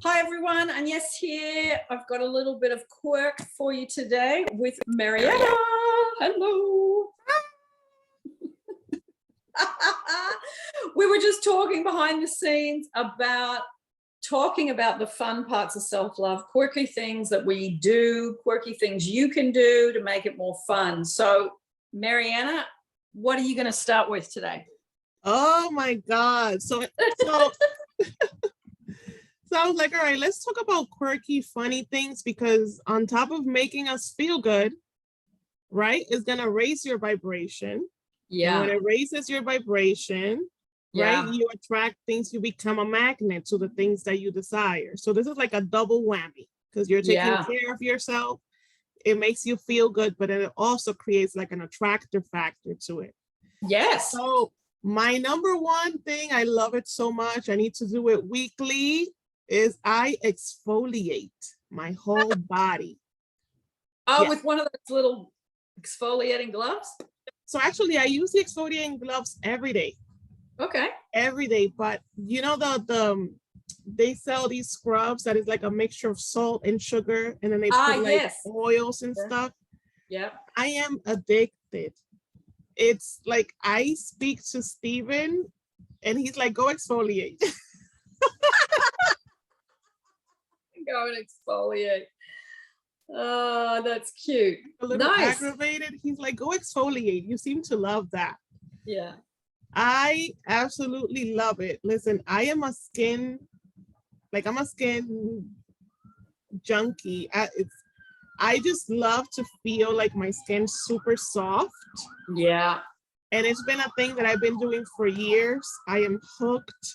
Hi everyone, Agnes here. I've got a little bit of quirk for you today with Mariana. Hello. We were just talking behind the scenes about the fun parts of self-love, quirky things that we do, quirky things you can do to make it more fun. So Mariana, what are you going to start with today? Oh my God. So I was like, all right, let's talk about quirky, funny things, because on top of making us feel good, right, it's going to raise your vibration. Yeah. And when it raises your vibration, right, you attract things, you become a magnet to the things that you desire. So this is like a double whammy because you're taking care of yourself. It makes you feel good, but it also creates like an attractor factor to it. Yes. So my number one thing, I love it so much, I need to do it weekly, is I exfoliate my whole body. Oh, yes. With one of those little exfoliating gloves? So actually, I use the exfoliating gloves every day. Okay. Every day, but you know they sell these scrubs that is like a mixture of salt and sugar, and then they put like oils and stuff. Yeah. I am addicted. It's like I speak to Steven and he's like, go exfoliate. Go and exfoliate. Oh, that's cute. A little aggravated. He's like, go exfoliate. You seem to love that. Yeah. I absolutely love it. Listen, I'm a skin junkie. I just love to feel like my skin's super soft. Yeah. And it's been a thing that I've been doing for years. I am hooked.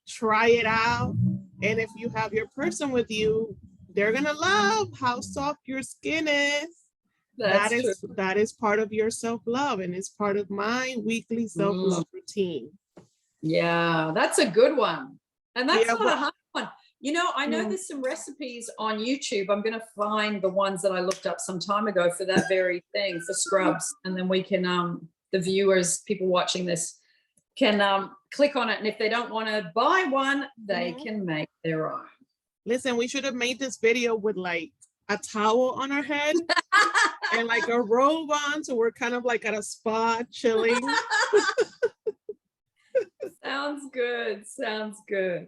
Try it out. And if you have your person with you, they're going to love how soft your skin is. That is part of your self-love, and it's part of my weekly self-love routine. Yeah, that's a good one. And that's not a hard one. You know, I know there's some recipes on YouTube. I'm going to find the ones that I looked up some time ago for that very thing, for scrubs. And then we can, the viewers, people watching this, can click on it. And if they don't want to buy one, they can make their own. Listen, we should have made this video with like a towel on our head and like a robe on, so we're kind of like at a spa chilling. Sounds good. Sounds good.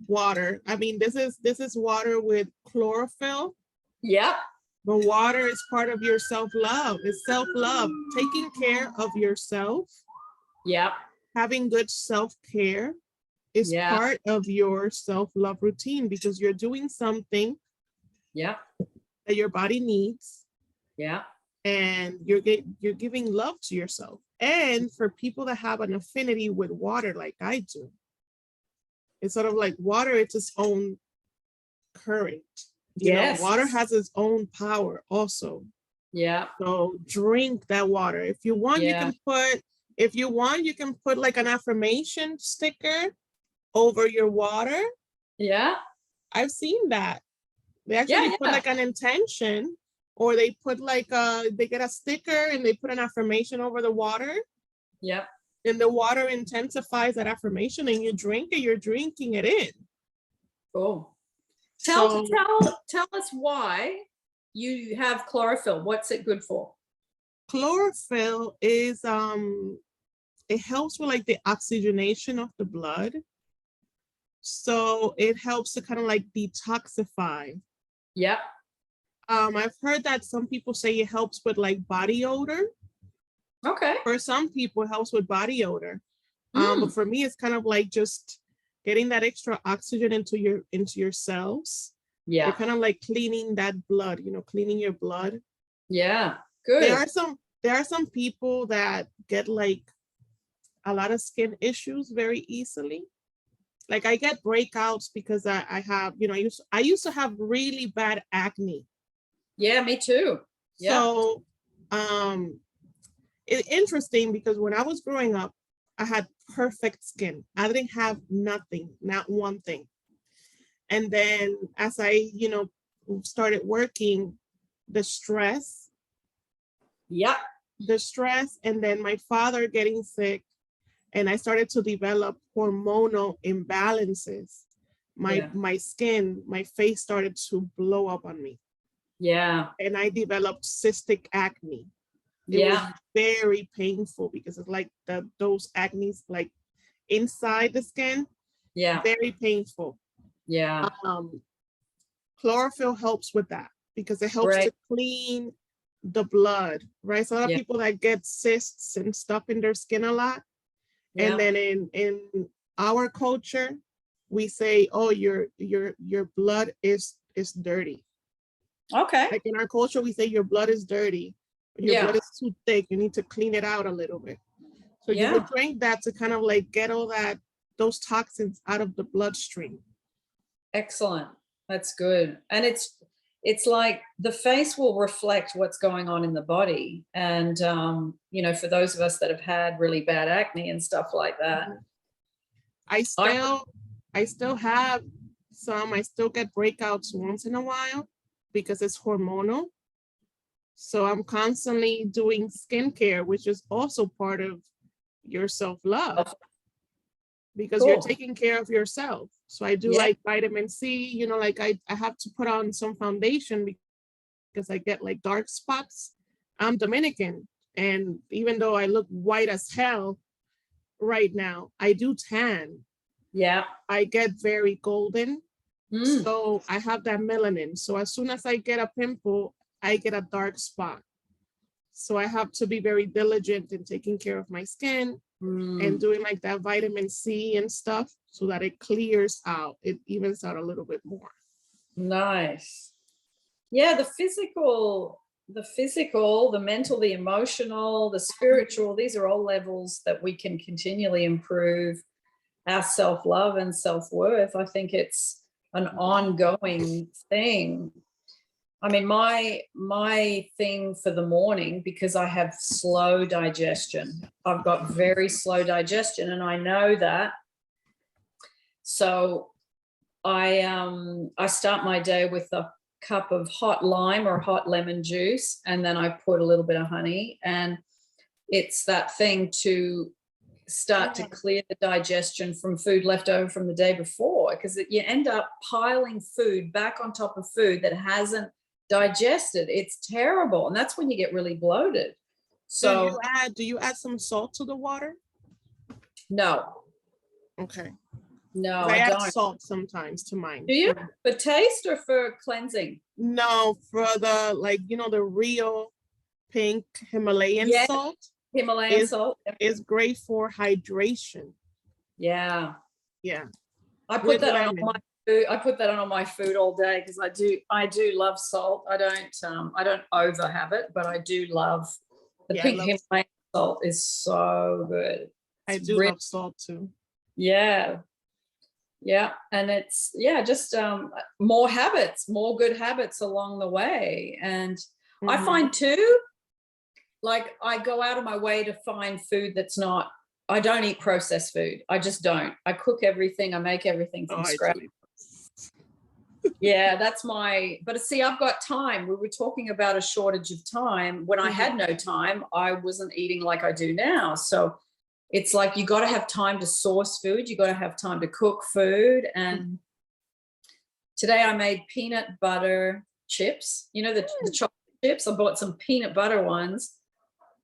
Water. I mean, this is water with chlorophyll. Yep. But water is part of your self-love. It's self-love. Taking care of yourself. Yep. Having good self-care is part of your self-love routine, because you're doing something that your body needs. Yeah. And you're giving love to yourself. And for people that have an affinity with water like I do, it's sort of like water, it's its own current. You know, water has its own power also. Yeah. So drink that water. If you want, you can put like an affirmation sticker over your water. Yeah. I've seen that. They actually put like an intention, or they put like they get a sticker and they put an affirmation over the water. Yeah. And the water intensifies that affirmation, and you drink it, you're drinking it in. Cool. Tell us why you have chlorophyll. What's it good for? Chlorophyll is it helps with like the oxygenation of the blood. So it helps to kind of like detoxify. Yep. I've heard that some people say it helps with like body odor. Okay. For some people, it helps with body odor. But for me, it's kind of like just getting that extra oxygen into your cells. Yeah. You're kind of like cleaning that blood, cleaning your blood. Yeah. Good. There are some people that get like a lot of skin issues very easily. Like I get breakouts because I have, I used to have really bad acne. Yeah, me too. Yeah. So it's interesting because when I was growing up, I had perfect skin. I didn't have nothing, not one thing. And then as I, started working, the stress. Yeah. The stress, and then my father getting sick, and I started to develop hormonal imbalances. My skin, my face started to blow up on me. Yeah. And I developed cystic acne. It was very painful because it's like those acne's like inside the skin. Yeah. Very painful. Yeah. Chlorophyll helps with that because it helps to clean the blood, right? So a lot of people that get cysts and stuff in their skin a lot. And then in our culture, we say, oh, your blood is dirty. Okay. Like in our culture, we say your blood is dirty. Your blood is too thick. You need to clean it out a little bit. So you would drink that to kind of like get all those toxins out of the bloodstream. Excellent. That's good. And it's like the face will reflect what's going on in the body. And, you know, for those of us that have had really bad acne and stuff like that. I still have some, I still get breakouts once in a while because it's hormonal. So I'm constantly doing skincare, which is also part of your self-love because you're taking care of yourself. So I do like vitamin C, you know, like I have to put on some foundation because I get like dark spots. I'm Dominican. And even though I look white as hell right now, I do tan. Yeah. I get very golden. So I have that melanin. So as soon as I get a pimple, I get a dark spot. So I have to be very diligent in taking care of my skin and doing like that vitamin C and stuff so that it clears out. It evens out a little bit more. Nice. Yeah, the physical, the mental, the emotional, the spiritual, these are all levels that we can continually improve our self-love and self-worth. I think it's an ongoing thing. I mean, my thing for the morning, because I have slow digestion, I've got very slow digestion, and I know that. So I start my day with a cup of hot lime or hot lemon juice, and then I put a little bit of honey, and it's that thing to start to clear the digestion from food left over from the day before, because you end up piling food back on top of food that hasn't digested. It's terrible, and that's when you get really bloated. So do you add some salt to the water? No. Okay. No, I don't. add salt sometimes to mine. Do you? For taste or for cleansing? No, for the, like, you know, the real pink Himalayan salt. Himalayan salt is great for hydration. Yeah. Yeah. I put that on my food. I put that on my food all day because I do love salt. I don't over have it, but I do love the pink Himalayan salt is so good. I do love salt too. Yeah. Yeah. And it's, just more habits, more good habits along the way. And I find too, like I go out of my way to find food that's not, I don't eat processed food. I just don't. I cook everything. I make everything from scratch. Yeah, that's but see, I've got time. We were talking about a shortage of time. When I had no time, I wasn't eating like I do now. So it's like, you got to have time to source food. You got to have time to cook food. And today I made peanut butter chips, you know, the chocolate chips. I bought some peanut butter ones,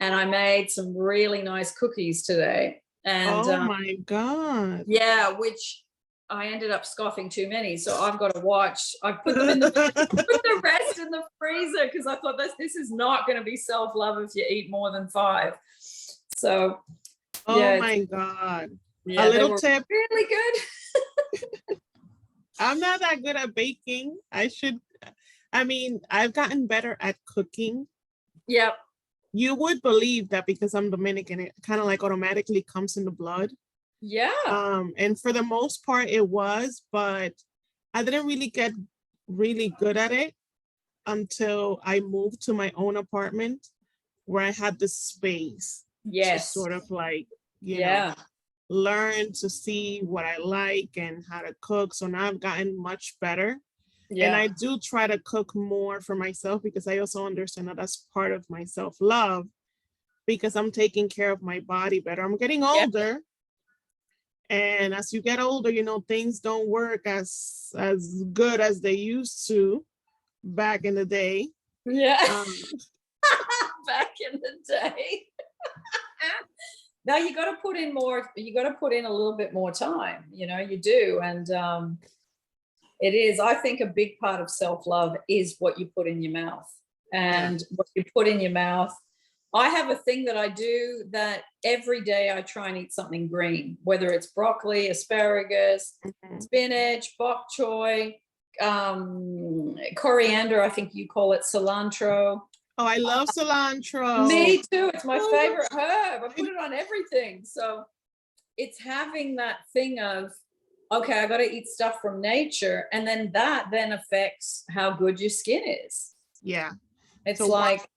and I made some really nice cookies today. And oh my God. Yeah, which I ended up scoffing too many. So I've got to watch. I put them in put the rest in the freezer because I thought this is not going to be self-love if you eat more than 5. So oh my God. Yeah, a little tip. Really good. I'm not that good at baking. I've gotten better at cooking. Yep. You would believe that because I'm Dominican, it kind of like automatically comes in the blood. Yeah. And for the most part it was, but I didn't really get really good at it until I moved to my own apartment where I had the space. Yes. To sort of like, you know, learn to see what I like and how to cook. So now I've gotten much better. Yeah. And I do try to cook more for myself because I also understand that that's part of my self-love because I'm taking care of my body better. I'm getting older. And as you get older, you know, things don't work as good as they used to back in the day. Yeah. Back in the day. Now you got to put in more, you got to put in a little bit more time, you know, you do. And it is, I think a big part of self-love is what you put in your mouth, and what you put in your mouth. I have a thing that I do that every day I try and eat something green, whether it's broccoli, asparagus, spinach, bok choy, coriander, I think you call it cilantro. Oh, I love cilantro. Me too. It's my favorite herb. I put it on everything. So it's having that thing of, okay, I got to eat stuff from nature. And then that then affects how good your skin is. Yeah. It's so like,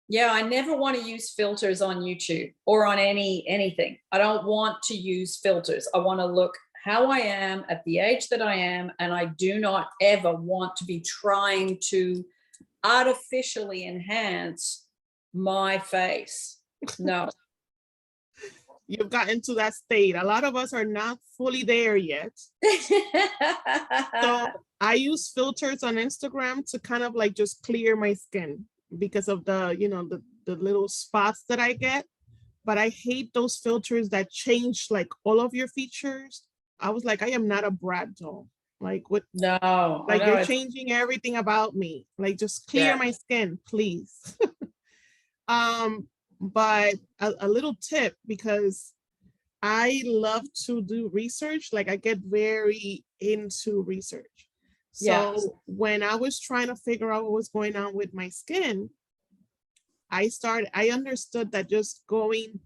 yeah, I never want to use filters on YouTube or on anything. I don't want to use filters. I want to look how I am at the age that I am. And I do not ever want to be trying to artificially enhance my face. No. You've gotten to that state. A lot of us are not fully there yet. So I use filters on Instagram to kind of like just clear my skin because of the, you know, the little spots that I get. But I hate those filters that change like all of your features. I was like, I am not a Brad doll. Like what? No, like you're changing everything about me. Like just clear my skin, please. But a little tip, because I love to do research. Like I get very into research. So when I was trying to figure out what was going on with my skin, I understood that just going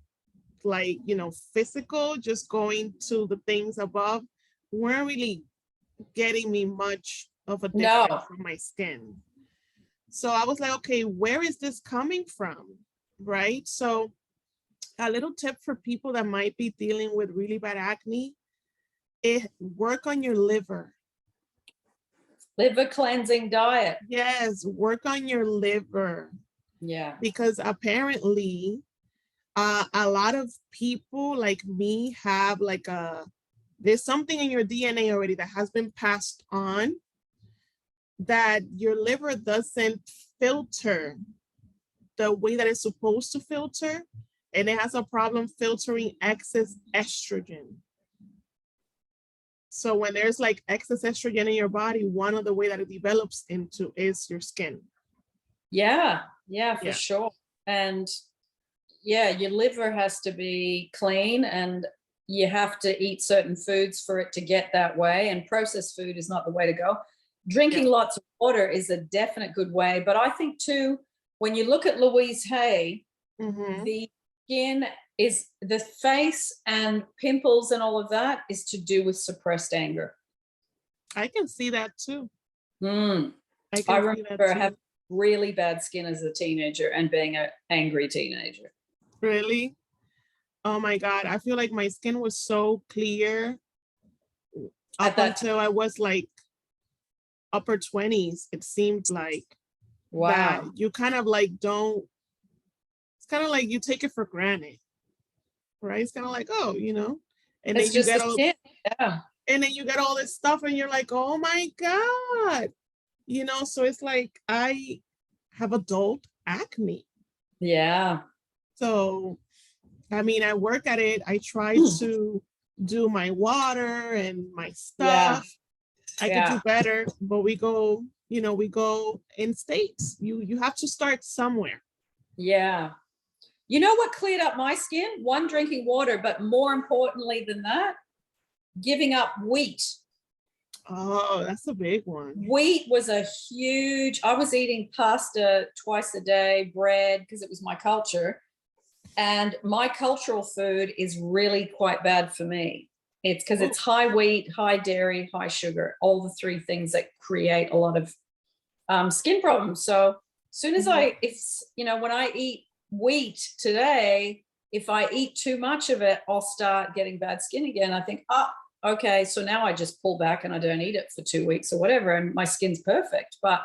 like, you know, physical, just going to the things above weren't really getting me much of a difference from my skin. So I was like, okay, where is this coming from? Right? So a little tip for people that might be dealing with really bad acne, work on your liver. Liver cleansing diet. Yes, work on your liver. Yeah. Because apparently a lot of people like me have like there's something in your DNA already that has been passed on that your liver doesn't filter the way that it's supposed to filter, and it has a problem filtering excess estrogen. So when there's like excess estrogen in your body, one of the way that it develops into is your skin. Yeah, for sure. And yeah, your liver has to be clean, and you have to eat certain foods for it to get that way. And processed food is not the way to go. Drinking lots of water is a definite good way. But I think too, when you look at Louise Hay, the skin is, the face and pimples and all of that is to do with suppressed anger. I can see that too. I remember having really bad skin as a teenager and being an angry teenager. Really? Oh my God. I feel like my skin was so clear up until I was like upper 20s. It seemed like, that you kind of like it's kind of like you take it for granted, right? It's kind of like, oh, you know, and then you get and then you get all this stuff and you're like, oh my God, you know, so it's like I have adult acne. Yeah. So, I mean, I work at it. I try to do my water and my stuff. I could do better, but we go in states. You have to start somewhere. Yeah. You know what cleared up my skin? One, drinking water, but more importantly than that, giving up wheat. Oh, that's a big one. Wheat was a huge, I was eating pasta twice a day, bread, because it was my culture. And my cultural food is really quite bad for me. It's because it's high wheat, high dairy, high sugar, all the three things that create a lot of skin problems. So as soon as when I eat wheat today, if I eat too much of it, I'll start getting bad skin again. I think, okay, so now I just pull back and I don't eat it for 2 weeks or whatever, and my skin's perfect. But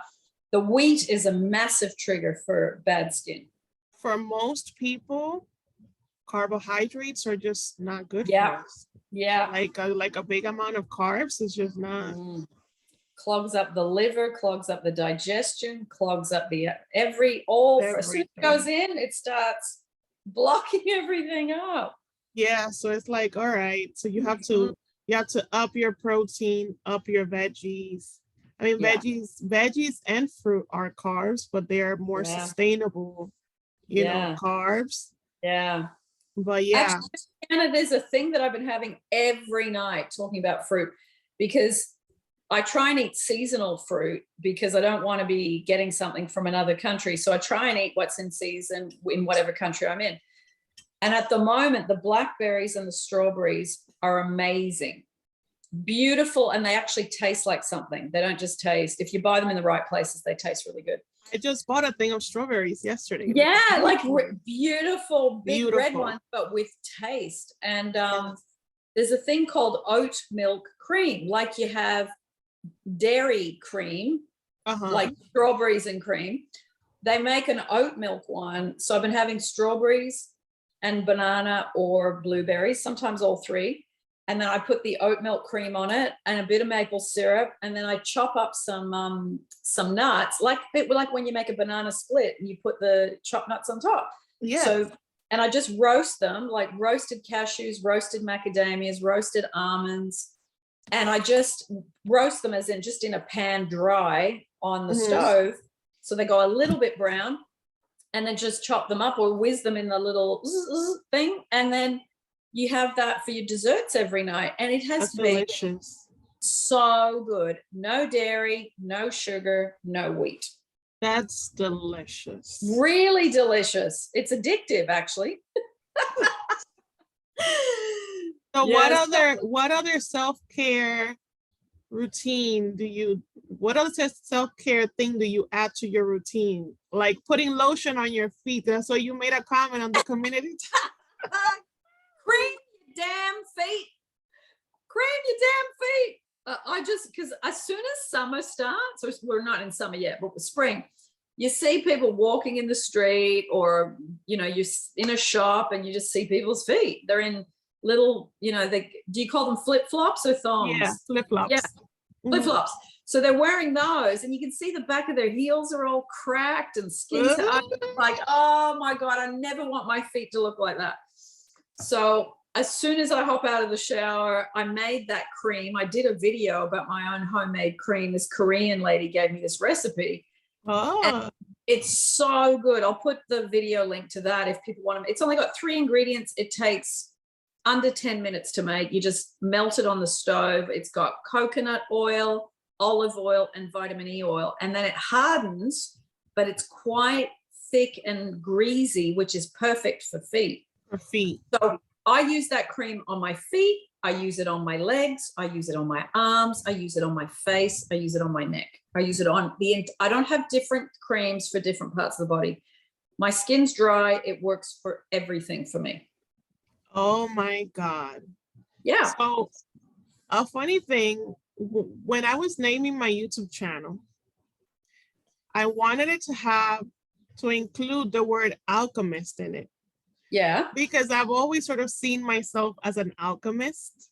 the wheat is a massive trigger for bad skin. For most people, carbohydrates are just not good for Yeah. us. Yeah. Like a big amount of carbs is just not. Clogs up the liver, clogs up the digestion, clogs up the as soon as it goes in, it starts blocking everything up. Yeah, so it's like, all right, so you have to up your protein, up your veggies. I mean, veggies and fruit are carbs, but they are more sustainable, you know, carbs. Yeah. But yeah. Actually, Anna, there's a thing that I've been having every night talking about fruit, because I try and eat seasonal fruit because I don't want to be getting something from another country. So I try and eat what's in season in whatever country I'm in. And at the moment, the blackberries and the strawberries are amazing, beautiful, and they actually taste like something. They don't just taste, if you buy them in the right places, they taste really good. I just bought a thing of strawberries yesterday. Yeah, like beautiful, big red ones, but with taste. And there's a thing called oat milk cream, like you have dairy cream, like strawberries and cream. They make an oat milk one. So I've been having strawberries and banana or blueberries, sometimes all three. And then I put the oat milk cream on it and a bit of maple syrup. And then I chop up some nuts, like when you make a banana split and you put the chopped nuts on top. Yeah. So, and I just roast them, like roasted cashews, roasted macadamias, roasted almonds. And I just roast them as in just in a pan dry on the stove. So they go a little bit brown, and then just chop them up or whiz them in the little thing. And then you have that for your desserts every night. And it has been delicious. So good. No dairy, no sugar, no wheat. That's delicious. Really delicious. It's addictive, actually. So what other self-care routine what other self-care thing do you add to your routine? Like putting lotion on your feet. So you made a comment on the community. Cream your damn feet. Cream your damn feet. I just, because as soon as summer starts, or we're not in summer yet, but spring, you see people walking in the street, or, you know, you're in a shop and you just see people's feet. They're in little, you know, do you call them flip-flops or thongs? Yeah, flip-flops. Yeah, flip-flops. So they're wearing those, and you can see the back of their heels are all cracked and skin's like, oh my God, I never want my feet to look like that. So as soon as I hop out of the shower, I made that cream. I did a video about my own homemade cream. This Korean lady gave me this recipe. And it's so good. I'll put the video link to that if people want to. It's only got 3 ingredients. It takes under 10 minutes to make. You just melt it on the stove. It's got coconut oil, olive oil, and vitamin E oil. And then it hardens, but it's quite thick and greasy, which is perfect for feet. For feet. So I use that cream on my feet. I use it on my legs. I use it on my arms. I use it on my face. I use it on my neck. I use it on I don't have different creams for different parts of the body. My skin's dry. It works for everything for me. Oh my God. Yeah. So a funny thing, when I was naming my YouTube channel, I wanted it to include the word alchemist in it. Yeah. Because I've always sort of seen myself as an alchemist.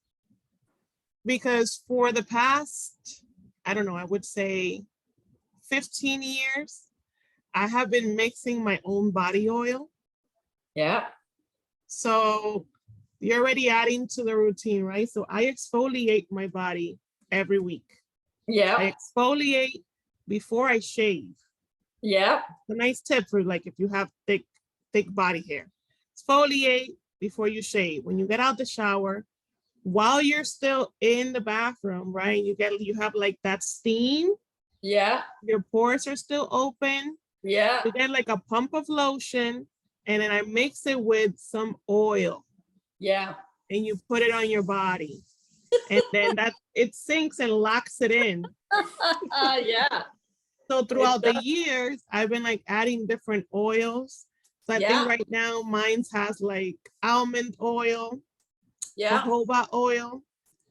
Because for the past, I don't know, I would say 15 years, I have been mixing my own body oil. Yeah. So you're already adding to the routine, right? So I exfoliate my body every week. Yeah. I exfoliate before I shave. Yeah. A nice tip for like if you have thick body hair. Exfoliate before you shave. When you get out the shower, while you're still in the bathroom, right? You have like that steam. Yeah. Your pores are still open. Yeah. You get like a pump of lotion, and then I mix it with some oil. Yeah. And you put it on your body. And then it sinks and locks it in. Yeah. So throughout the years, I've been like adding different oils. So I think right now mine has like almond oil, jojoba oil.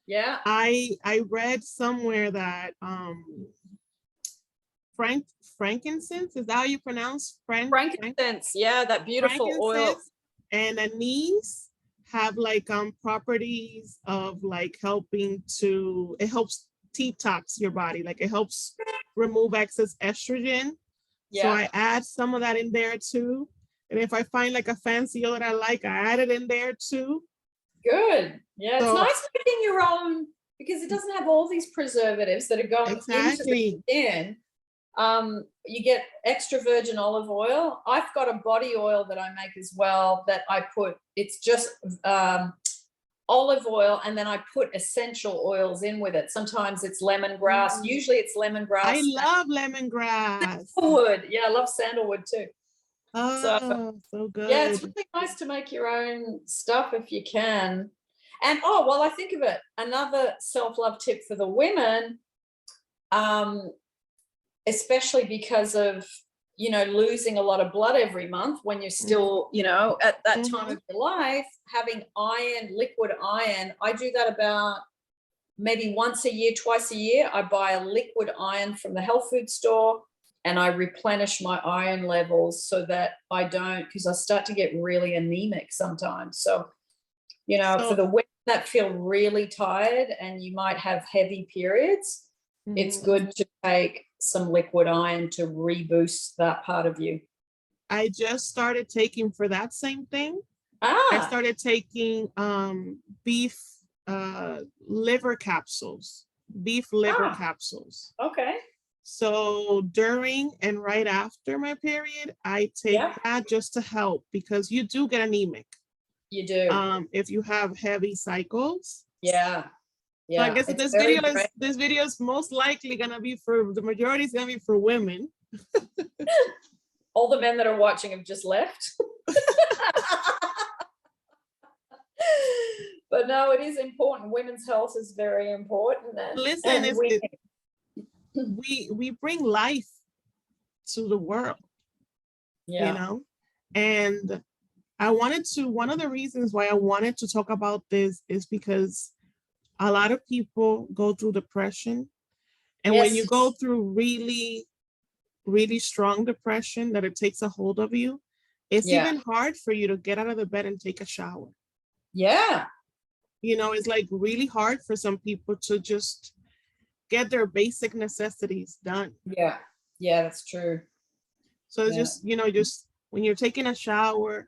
Yeah. I read somewhere that frankincense, is that how you pronounce frankincense? Yeah, that beautiful oil. And anise have like properties of like it helps detox your body. Like it helps remove excess estrogen. So Yeah. I add some of that in there too. And if I find like a fancy oil that I like, I add it in there too. Good. Yeah, it's So nice making your own because it doesn't have all these preservatives that are going into the skin. You get extra virgin olive oil. I've got a body oil that I make as well that I put, it's just olive oil, and then I put essential oils in with it. Sometimes it's lemongrass. Usually it's lemongrass. I love lemongrass. Sandalwood. Yeah, I love sandalwood too. Oh, so good. Yeah, it's really nice to make your own stuff if you can. And while I think of it, another self-love tip for the women, especially because of, losing a lot of blood every month when you're still, at that time of your life, having iron, liquid iron. I do that about maybe once a year, twice a year. I buy a liquid iron from the health food store and I replenish my iron levels so that I don't, because I start to get really anemic sometimes. So, for the women that feel really tired and you might have heavy periods, it's good to take some liquid iron to reboost that part of you. I just started taking for that same thing. I started taking beef liver capsules. Okay. So during and right after my period, I take that just to help, because you do get anemic. You do. If you have heavy cycles. Yeah. So I guess this video is most likely gonna be the majority is gonna be for women. All the men that are watching have just left. But no, it is important. Women's health is very important. Listen, we bring life to the world. And one of the reasons why I wanted to talk about this is because a lot of people go through depression. And when you go through really, really strong depression, that it takes a hold of you, it's even hard for you to get out of the bed and take a shower. Yeah. It's like really hard for some people to just get their basic necessities done. Yeah. Yeah, that's true. So it's just when you're taking a shower,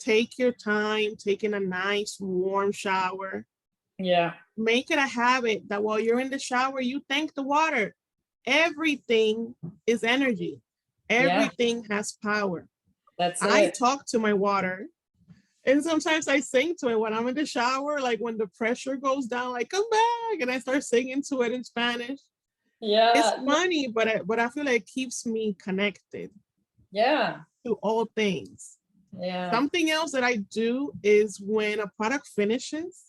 take your time, taking a nice warm shower. Yeah. Make it a habit that while you're in the shower, you thank the water. Everything is energy. Everything has power. I talk to my water. And sometimes I sing to it when I'm in the shower, like when the pressure goes down, like come back, and I start singing to it in Spanish. Yeah. It's funny, but I feel like it keeps me connected. Yeah. To all things. Yeah. Something else that I do is when a product finishes,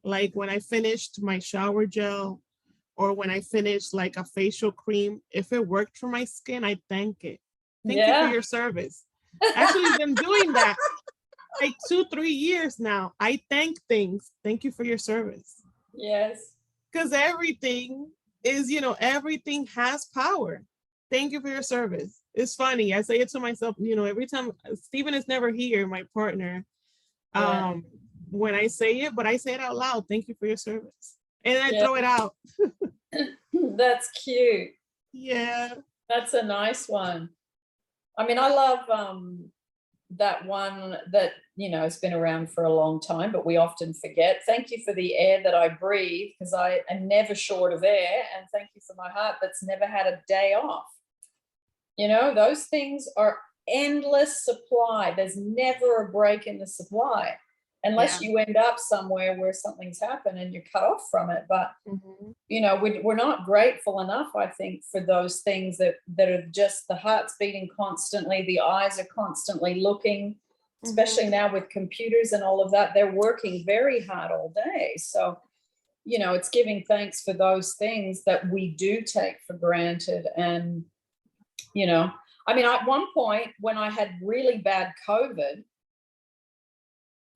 like when I finished my shower gel or when I finished like a facial cream, if it worked for my skin, I thank it. Thank you for your service. Actually, I've been doing that like 2-3 years now. I thank things. Thank you for your service. Yes. Because everything is, everything has power. Thank you for your service. It's funny. I say it to myself, every time. Stephen is never here, my partner. When I say it, but I say it out loud. Thank you for your service. And I throw it out. That's cute. Yeah. That's a nice one. I mean, I love that one that, has been around for a long time, but we often forget. Thank you for the air that I breathe, because I am never short of air. And thank you for my heart that's never had a day off. Those things are endless supply. There's never a break in the supply unless you end up somewhere where something's happened and you're cut off from it. But, we're not grateful enough, I think, for those things that are just the heart's beating constantly. The eyes are constantly looking, especially now with computers and all of that. They're working very hard all day. So, it's giving thanks for those things that we do take for granted. And, at one point when I had really bad COVID,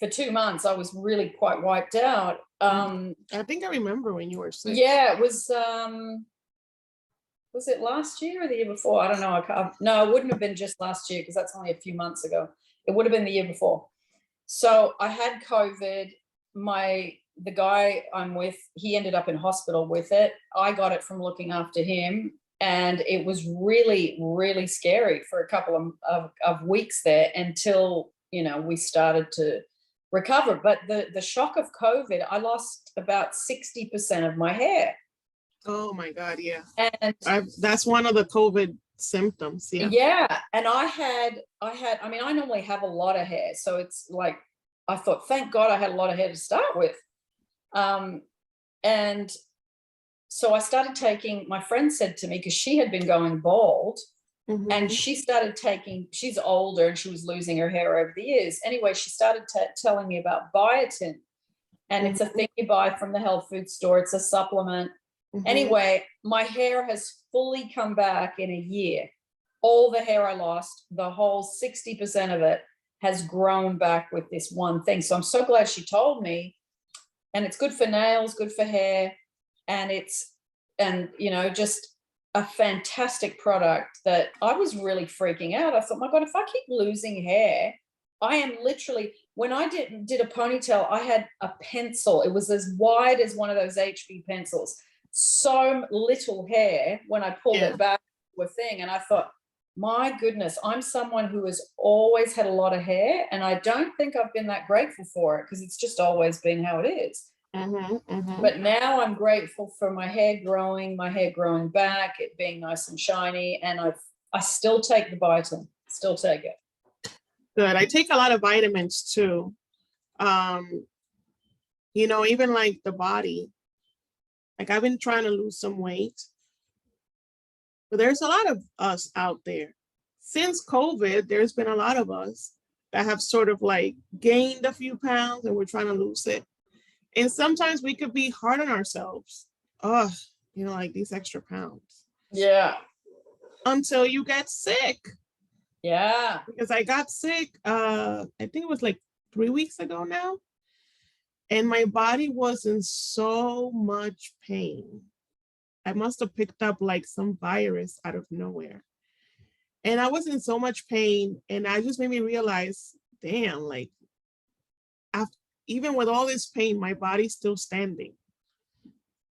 for 2 months, I was really quite wiped out. I think I remember when you were sick. Yeah, it was it last year or the year before? I don't know. No, it wouldn't have been just last year, because that's only a few months ago. It would have been the year before. So I had COVID. The guy I'm with, he ended up in hospital with it. I got it from looking after him. And it was really, really scary for a couple of weeks there until, we started to recover. But the shock of COVID, I lost about 60% of my hair. Oh my God, yeah. And that's one of the COVID symptoms. Yeah. Yeah. And I normally have a lot of hair. So it's like, I thought, thank God I had a lot of hair to start with. And so I started taking, my friend said to me, because she had been going bald, and she started taking, she's older and she was losing her hair over the years. Anyway, she started telling me about biotin. And it's a thing you buy from the health food store. It's a supplement. Anyway, my hair has fully come back in a year. All the hair I lost, the whole 60% of it has grown back with this one thing. So I'm so glad she told me. And it's good for nails, good for hair. And just a fantastic product that I was really freaking out. I thought, my God, if I keep losing hair, I am literally, when I did a ponytail, I had a pencil. It was as wide as one of those HB pencils. So little hair when I pulled it back to a thing. And I thought, my goodness, I'm someone who has always had a lot of hair. And I don't think I've been that grateful for it because it's just always been how it is. But now I'm grateful for my hair growing back, it being nice and shiny. And I still take the biotin, still take it. Good. I take a lot of vitamins too. Even like the body. Like I've been trying to lose some weight, but there's a lot of us out there. Since COVID, there's been a lot of us that have sort of like gained a few pounds and we're trying to lose it. And sometimes we could be hard on ourselves. Oh, like these extra pounds. Yeah. Until you get sick. Yeah. Because I got sick, I think it was like 3 weeks ago now. And my body was in so much pain. I must have picked up like some virus out of nowhere. And I was in so much pain. And I just made me realize, damn, like even with all this pain, my body's still standing.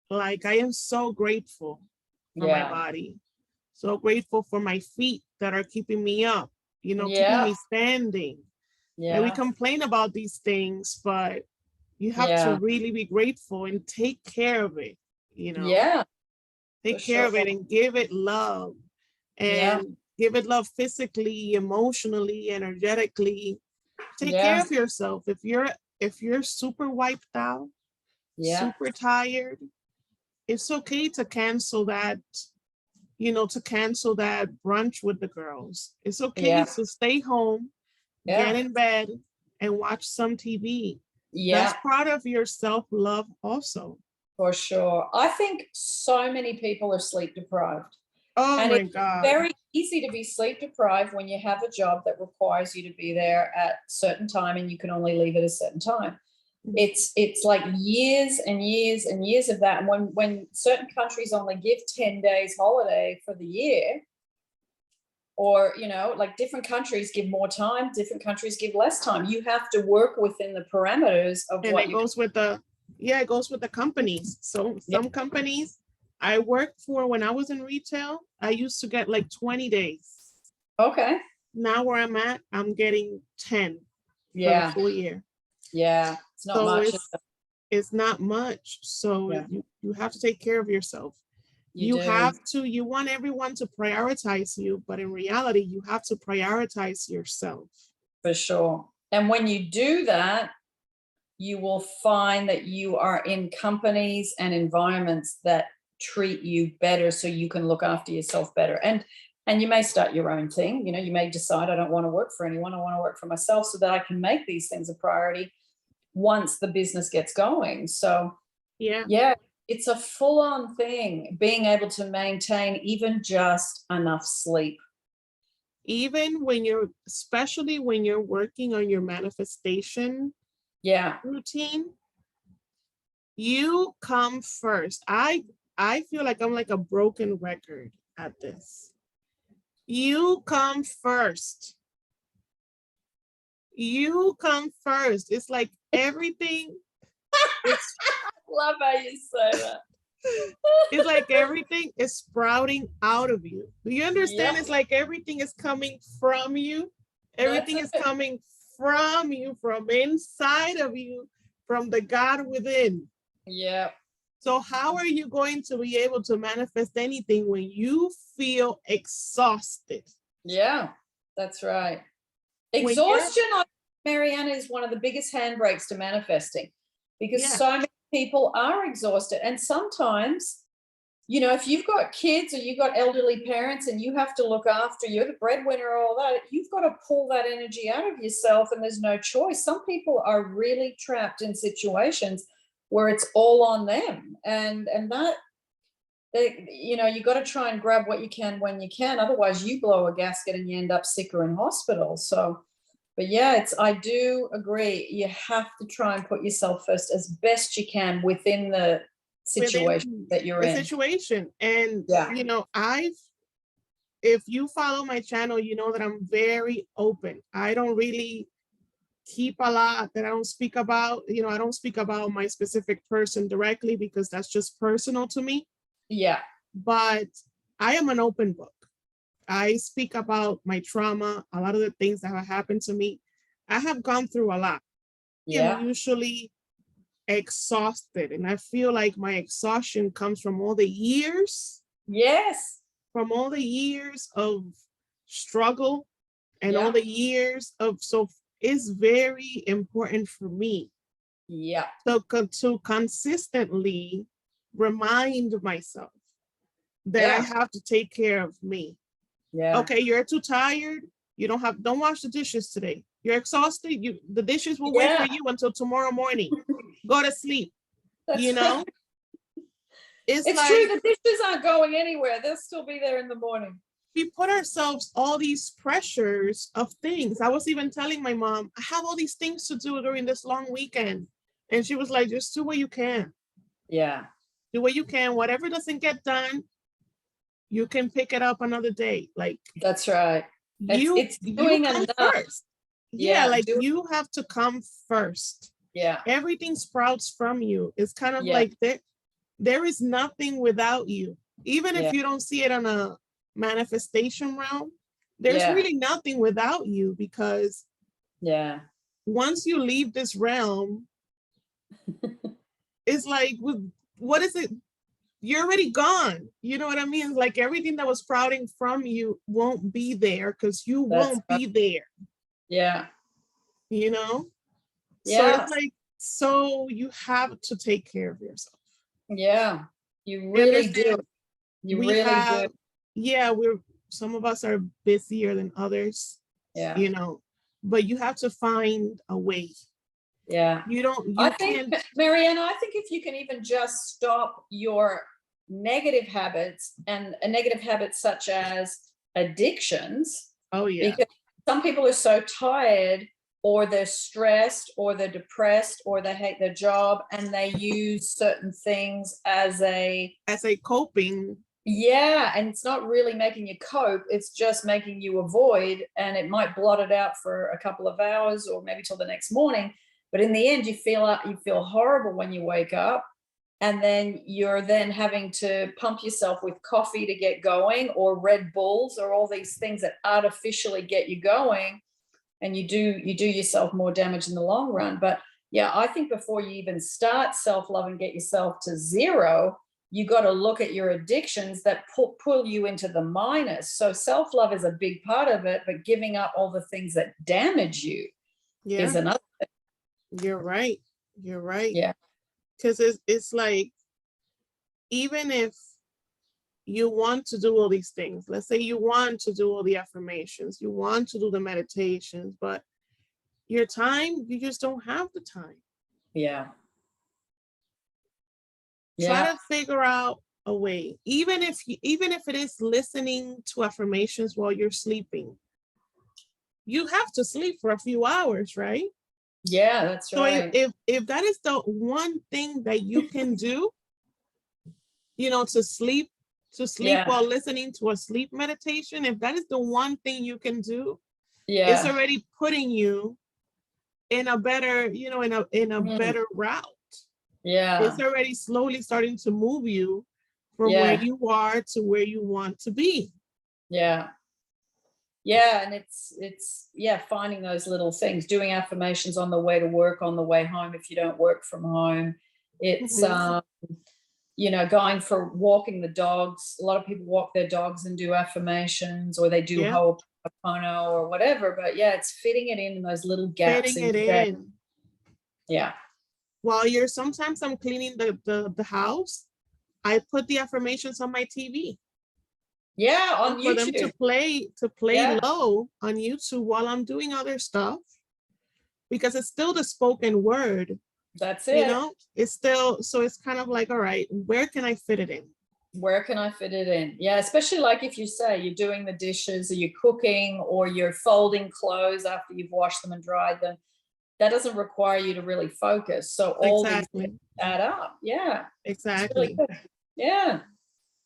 Like I am so grateful for my body. So grateful for my feet that are keeping me up, keeping me standing. Yeah. And we complain about these things, but you have to really be grateful and take care of it, Yeah. Take care of it and give it love. And give it love physically, emotionally, energetically. Take care of yourself. If you're super wiped out, super tired, it's okay to cancel that, to cancel that brunch with the girls. It's okay to stay home, get in bed and watch some TV. Yeah. That's part of your self-love also. For sure. I think so many people are sleep deprived. Oh my God. It's very easy to be sleep deprived when you have a job that requires you to be there at a certain time and you can only leave at a certain time. It's like years and years and years of that. And when certain countries only give 10 days holiday for the year, or, like different countries give more time, different countries give less time. You have to work within the parameters of and it goes with the companies. So some companies I worked for when I was in retail, I used to get like 20 days. Okay. Now where I'm at, I'm getting 10 for the full year. Yeah. It's not much. It's not much. So you have to take care of yourself. You want everyone to prioritize you, but in reality, you have to prioritize yourself. For sure. And when you do that, you will find that you are in companies and environments that treat you better so you can look after yourself better. And you may start your own thing. You may decide, I don't want to work for anyone. I want to work for myself so that I can make these things a priority once the business gets going. So yeah, it's a full-on thing, being able to maintain even just enough sleep. Even especially when you're working on your manifestation routine, you come first. I feel like I'm like a broken record at this. You come first. You come first. It's like everything is, Love how you say that. it's like everything is sprouting out of you. Do you understand? Yep. It's like everything is coming from you. Everything is coming from you, from inside of you, from the God within. Yeah. So how are you going to be able to manifest anything when you feel exhausted? Yeah, that's right. Exhaustion, Mariana, is one of the biggest handbrakes to manifesting, because so many people are exhausted. And sometimes, you know, if you've got kids or you've got elderly parents and you have to look after, you're the breadwinner, all that, you've got to pull that energy out of yourself, and there's no choice. Some people are really trapped in situations where it's all on them, and that, you know, you got to try and grab what you can when you can. Otherwise, you blow a gasket and you end up sicker in hospital. So, but yeah, I do agree. You have to try and put yourself first as best you can within the situation that you're in. Situation. And, you know, if you follow my channel, you know that I'm very open. I don't really keep a lot that I don't speak about. You know, I don't speak about my specific person directly because that's just personal to me. Yeah. But I am an open book. I speak about my trauma, a lot of the things that have happened to me. I have gone through a lot. Yeah. I'm usually exhausted, and I feel like my exhaustion comes from all the years. Yes. From all the years of struggle and all the years of, so it's very important for me. Yeah. So to consistently remind myself that I have to take care of me. Yeah. Okay, you're too tired. You don't wash the dishes today. You're exhausted. The dishes will wait for you until tomorrow morning. Go to sleep. That's you know? Right. It's like, true. The dishes aren't going anywhere. They'll still be there in the morning. We put ourselves all these pressures of things. I was even telling my mom, I have all these things to do during this long weekend. And she was like, just do what you can. Yeah. Do what you can. Whatever doesn't get done, you can pick it up another day. Like, that's right. It's doing enough first. Yeah, like you have to come first. Yeah. Everything sprouts from you. It's kind of like there is nothing without you. Even if you don't see it on a manifestation realm, there's really nothing without you, because once you leave this realm, it's like, what is it? You're already gone. You know what I mean? Like everything that was sprouting from you won't be there because you won't be there. Yeah. You know? Yeah. So it's like, so you have to take care of yourself. Yeah. You really do. You really do. Yeah, some of us are busier than others. Yeah. You know, but you have to find a way. Yeah. I think, Mariana, I think if you can even just stop your negative habits, and negative habits such as addictions. Oh, yeah. Because some people are so tired, or they're stressed, or they're depressed, or they hate their job, and they use certain things as a coping. Yeah, and it's not really making you cope, it's just making you avoid, and it might blot it out for a couple of hours or maybe till the next morning. But in the end, you feel horrible when you wake up, and then you're having to pump yourself with coffee to get going, or Red Bulls, or all these things that artificially get you going, and you do yourself more damage in the long run. But yeah, I think before you even start self-love and get yourself to zero, you got to look at your addictions that pull you into the minus. So self-love is a big part of it, but giving up all the things that damage you is another thing. You're right. You're right. Yeah. Because it's like, even if you want to do all these things, let's say you want to do all the affirmations, you want to do the meditations, but your time, you just don't have the time. Yeah. Try to figure out a way, even if it is listening to affirmations while you're sleeping. You have to sleep for a few hours, right? Yeah, that's right. So if that is the one thing that you can do, you know, to sleep while listening to a sleep meditation, if that is the one thing you can do, it's already putting you in a better, in a better route. Yeah. It's already slowly starting to move you from where Yeah. you are to where you want to be. Yeah. Yeah. And it's finding those little things, doing affirmations on the way to work, on the way home. If you don't work from home, it's, going for walking the dogs. A lot of people walk their dogs and do affirmations, or they do Ho'oponopono or whatever. But yeah, it's fitting it in those little gaps. Fitting it in. Yeah. While sometimes I'm cleaning the house, I put the affirmations on my TV. Yeah, on for YouTube. them to play low on YouTube while I'm doing other stuff, because it's still the spoken word. That's it. It's still, so it's kind of like, all right, where can I fit it in? Where can I fit it in? Yeah, especially like if you say you're doing the dishes, or you're cooking, or you're folding clothes after you've washed them and dried them. That doesn't require you to really focus. So all these things add up. Yeah. Exactly. Really yeah.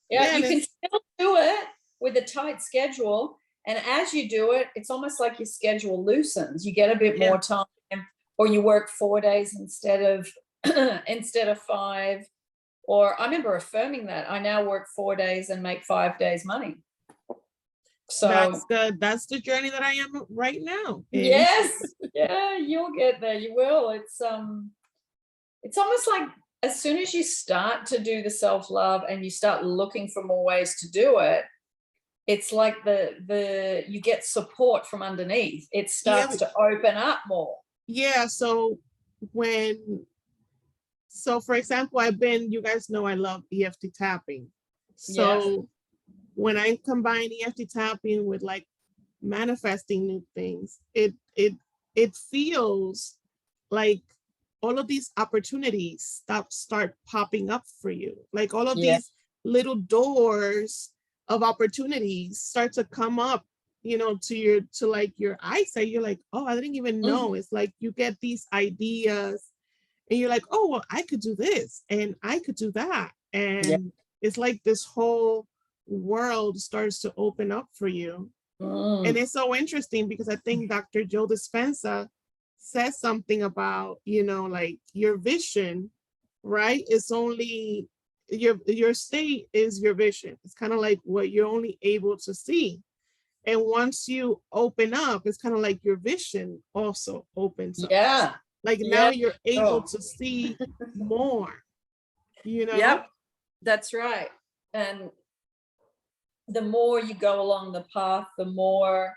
Yeah. You can still do it with a tight schedule. And as you do it, it's almost like your schedule loosens. You get a bit more time, or you work 4 days instead of 5. Or I remember affirming that I now work 4 days and make 5 days money. So that's good. That's the journey that I am right now. Yes. Yeah, you'll get there. You will. It's almost like as soon as you start to do the self-love and you start looking for more ways to do it, it's like you get support from underneath. It starts to open up more. Yeah. So for example, you guys know I love EFT tapping. So when I combine EFT tapping with like manifesting new things, it feels like all of these opportunities start popping up for you. Like all of these little doors of opportunities start to come up, to your eyesight. You're like, oh, I didn't even know. It's like you get these ideas and you're like, oh, well, I could do this and I could do that. And it's like this whole world starts to open up for you. And it's so interesting because I think Dr. Joe Dispenza says something about, like your vision, right? It's only your state is your vision. It's kind of like what you're only able to see. And once you open up, it's kind of like your vision also opens up. Yeah. Like now you're able to see more, Yep, that's right. And the more you go along the path, the more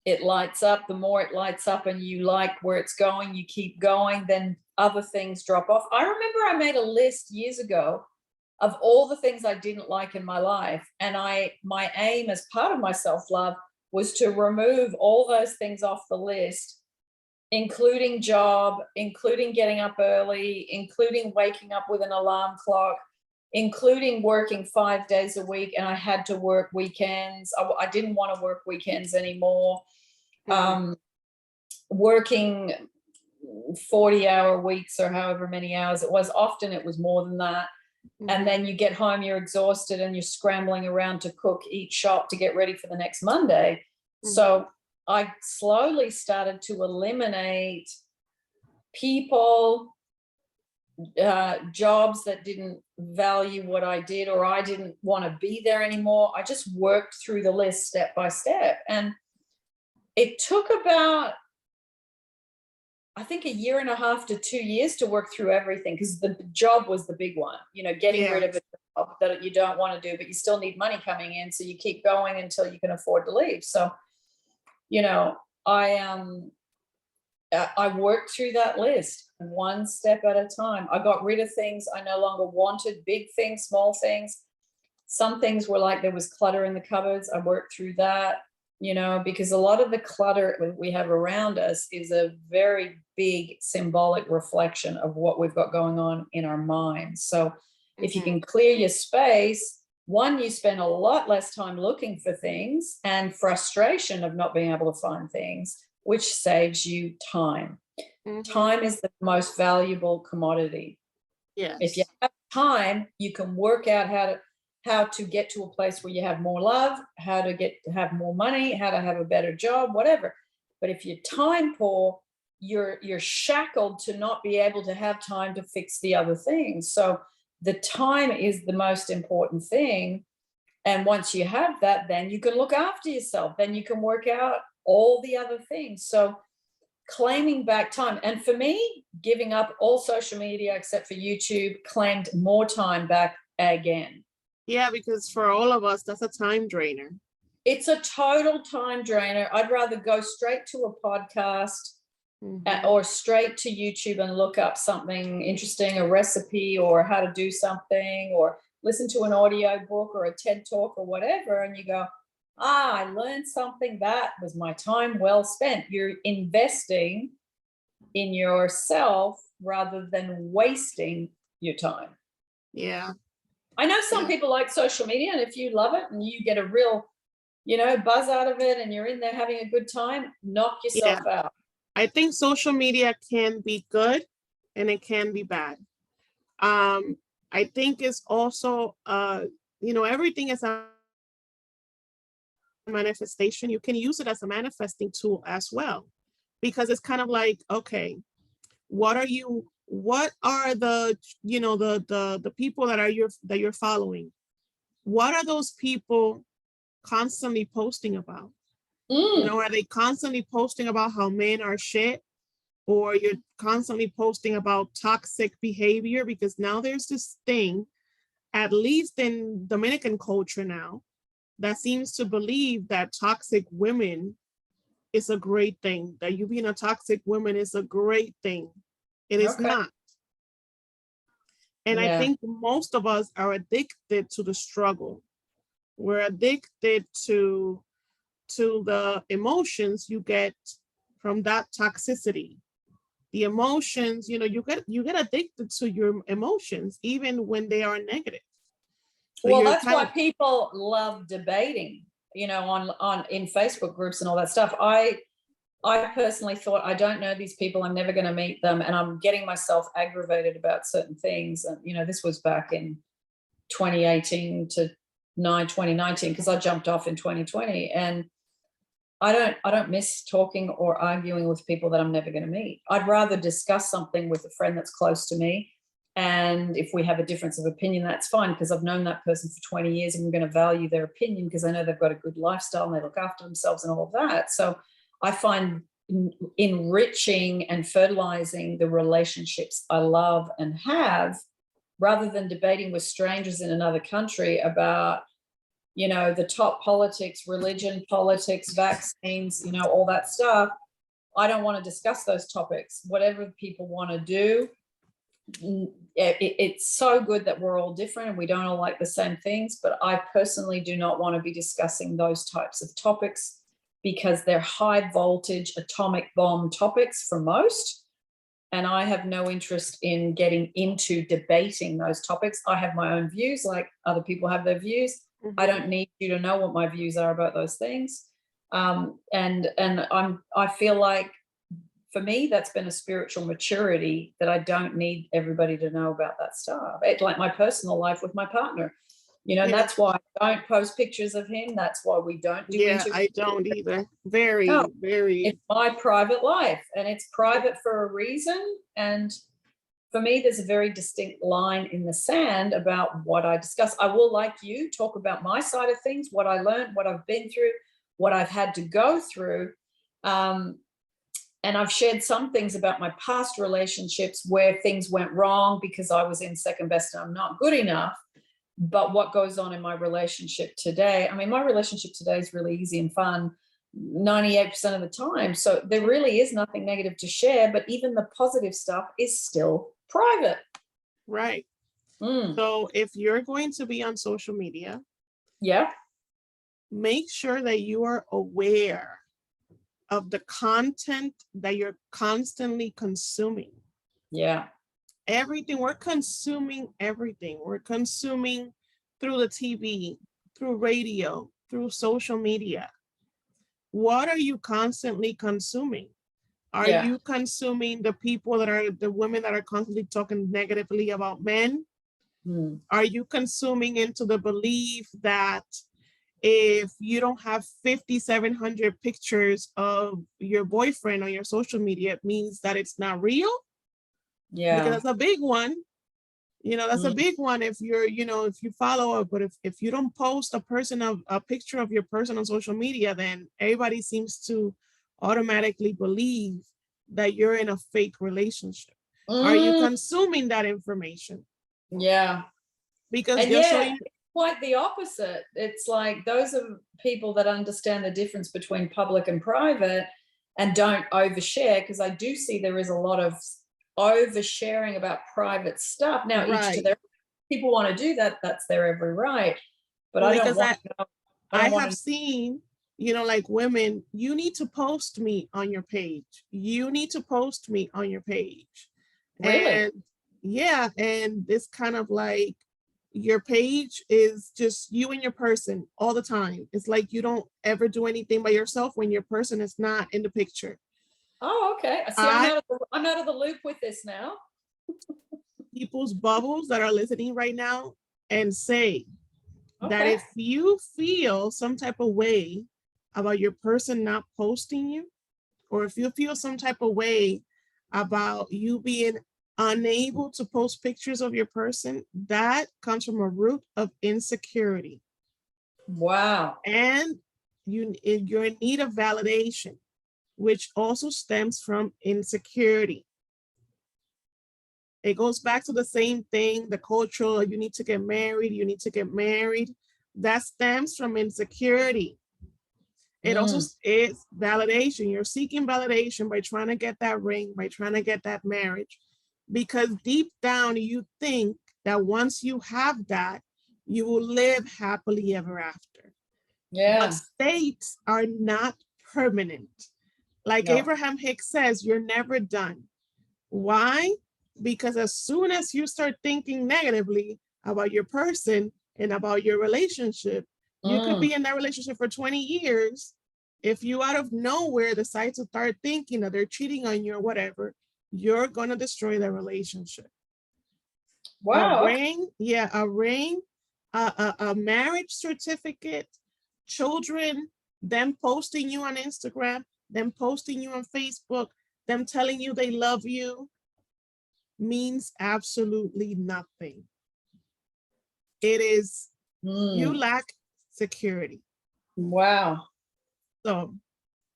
it lights up, and you like where it's going, you keep going, then other things drop off. I remember I made a list years ago of all the things I didn't like in my life. And my aim as part of my self-love was to remove all those things off the list, including job, including getting up early, including waking up with an alarm clock, including working 5 days a week. And I had to work weekends. I didn't want to work weekends anymore. Working 40-hour weeks or however many hours it was. Often it was more than that. And then you get home, you're exhausted and you're scrambling around to cook, eat, shop to get ready for the next Monday. So I slowly started to eliminate people, jobs that didn't value what I did, or I didn't want to be there anymore. I just worked through the list step by step. And it took about, I think, 1.5 to 2 years to work through everything, because the job was the big one, getting rid of a job that you don't want to do, but you still need money coming in. So you keep going until you can afford to leave. So, I worked through that list one step at a time. I got rid of things I no longer wanted, big things, small things. Some things were like there was clutter in the cupboards. I worked through that, because a lot of the clutter we have around us is a very big symbolic reflection of what we've got going on in our minds. So if you can clear your space, one, you spend a lot less time looking for things and frustration of not being able to find things, which saves you time. Time is the most valuable commodity. Yes. If you have time, you can work out how to get to a place where you have more love, how to have more money, how to have a better job, whatever. But if you're time poor, you're shackled to not be able to have time to fix the other things. So the time is the most important thing. And once you have that, then you can look after yourself. Then you can work out all the other things. So claiming back time. And for me, giving up all social media except for YouTube claimed more time back again. Yeah, because for all of us, that's a time drainer. It's a total time drainer. I'd rather go straight to a podcast or straight to YouTube and look up something interesting, a recipe or how to do something, or listen to an audio book or a TED talk or whatever. And you go, I learned something. That was my time well spent. You're investing in yourself rather than wasting your time. Yeah. I know some people like social media, and if you love it and you get a real, buzz out of it and you're in there having a good time, knock yourself out. I think social media can be good and it can be bad. I think it's also, everything is a manifestation. You can use it as a manifesting tool as well, because it's kind of like, okay, what are the the people that you're following? What are those people constantly posting about? Are they constantly posting about how men are shit, or you're constantly posting about toxic behavior? Because now there's this thing, at least in Dominican culture now, that seems to believe that toxic women is a great thing, that you being a toxic woman is a great thing. It is not. And I think most of us are addicted to the struggle. We're addicted to the emotions you get from that toxicity. The emotions, you get addicted to your emotions, even when they are negative. So well, that's why people love debating, on in Facebook groups and all that stuff. I personally thought, I don't know these people, I'm never going to meet them, and I'm getting myself aggravated about certain things. And this was back in 2018 to 2019, because I jumped off in 2020, and I don't miss talking or arguing with people that I'm never going to meet. I'd rather discuss something with a friend that's close to me. And if we have a difference of opinion, that's fine, because I've known that person for 20 years and I'm going to value their opinion because I know they've got a good lifestyle and they look after themselves and all of that. So I find enriching and fertilizing the relationships I love and have, rather than debating with strangers in another country about, the top politics, religion, politics, vaccines, all that stuff. I don't want to discuss those topics. Whatever people want to do, it's so good that we're all different and we don't all like the same things, but I personally do not want to be discussing those types of topics, because they're high voltage atomic bomb topics for most, and I have no interest in getting into debating those topics. I have my own views, like other people have their views. I don't need you to know what my views are about those things. And I feel like, for me, that's been a spiritual maturity, that I don't need everybody to know about that stuff. It's like my personal life with my partner. That's why I don't post pictures of him. That's why we don't do interviews. I don't either. Very. It's my private life, and it's private for a reason. And for me, there's a very distinct line in the sand about what I discuss. I will, like you, talk about my side of things, what I learned, what I've been through, what I've had to go through. And I've shared some things about my past relationships where things went wrong because I was in second best and I'm not good enough. But what goes on in my relationship today, my relationship today is really easy and fun 98% of the time. So there really is nothing negative to share, but even the positive stuff is still private. Right. So if you're going to be on social media, make sure that you are aware of the content that you're constantly consuming. Everything, we're consuming everything. We're consuming through the TV, through radio, through social media. What are you constantly consuming? Are you consuming the women that are constantly talking negatively about men? Are you consuming into the belief that if you don't have 5,700 pictures of your boyfriend on your social media, it means that it's not real. Yeah. Because that's a big one. That's a big one if you're, if you follow up, but if you don't post a picture of your person on social media, then everybody seems to automatically believe that you're in a fake relationship. Are you consuming that information? Yeah. Because and they'll show yeah, you quite the opposite. It's like those are people that understand the difference between public and private and don't overshare, because I do see there is a lot of oversharing about private stuff. Now, each to their, people want to do that, that's their every right. But well, I don't want to know. I have seen, like women, you need to post me on your page. You need to post me on your page. Really? And yeah, and it's kind of like your page is just you and your person all the time. It's like you don't ever do anything by yourself when your person is not in the picture. Oh, okay. See, I'm out of the loop with this now. People's bubbles that are listening right now, and say that if you feel some type of way about your person not posting you, or if you feel some type of way about you being unable to post pictures of your person, that comes from a root of insecurity. Wow. And you're in need of validation, which also stems from insecurity. It goes back to the same thing, the cultural, you need to get married, you need to get married. That stems from insecurity. It also is validation. You're seeking validation by trying to get that ring, by trying to get that marriage, because deep down you think that once you have that, you will live happily ever after. Yeah. But states are not permanent. Like Abraham Hicks says, you're never done. Why? Because as soon as you start thinking negatively about your person and about your relationship, you could be in that relationship for 20 years. If you out of nowhere decide to start thinking that they're cheating on you or whatever, you're going to destroy the relationship. Wow. A ring, a marriage certificate, children, them posting you on Instagram, them posting you on Facebook, them telling you they love you, means absolutely nothing. It is, you lack security. Wow. So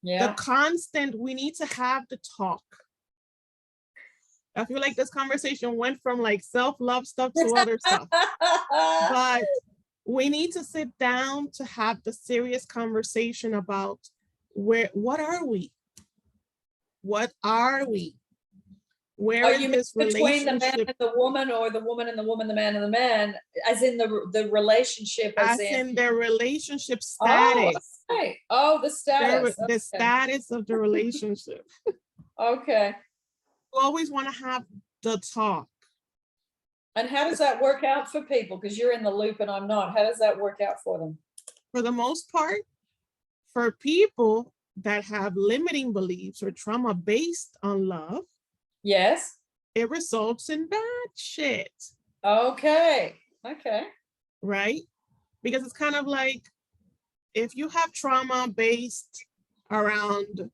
the constant, we need to have the talk. I feel like this conversation went from like self-love stuff to other stuff. But we need to sit down to have the serious conversation about what are we? What are we? Where is this between relationship? the man and the woman, or the woman and the woman, the man and the man, as in the relationship, as in their relationship status. Oh, okay. Oh, the status. The status of the relationship. Okay. You always want to have the talk. And how does that work out for people? Because you're in the loop and I'm not. How does that work out for them? For the most part, for people that have limiting beliefs or trauma based on love, yes, it results in bad shit. Okay. Okay. Right? Because it's kind of like, if you have trauma based around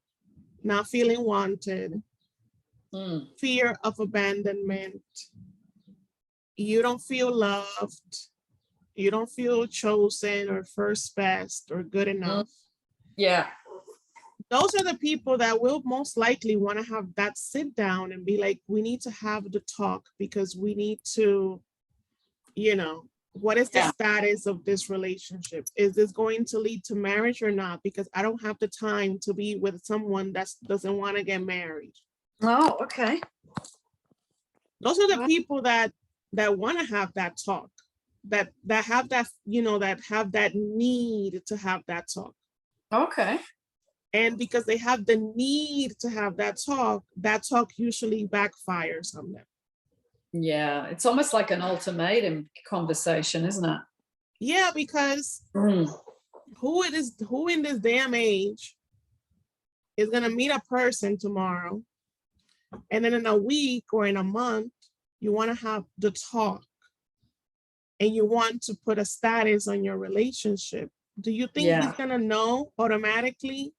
not feeling wanted, fear of abandonment, you don't feel loved, you don't feel chosen or first best or good enough. Yeah. Those are the people that will most likely want to have that sit down and be like, we need to have the talk, because we need to, what is the status of this relationship? Is this going to lead to marriage or not? Because I don't have the time to be with someone that doesn't want to get married. Oh, okay. Those are the people that want to have that talk, that have that, that have that need to have that talk. Okay. And because they have the need to have that talk usually backfires on them. Yeah, it's almost like an ultimatum conversation, isn't it? Yeah, because who in this damn age is going to meet a person tomorrow, and then in a week or in a month, you want to have the talk and you want to put a status on your relationship, Do you think he's gonna know automatically?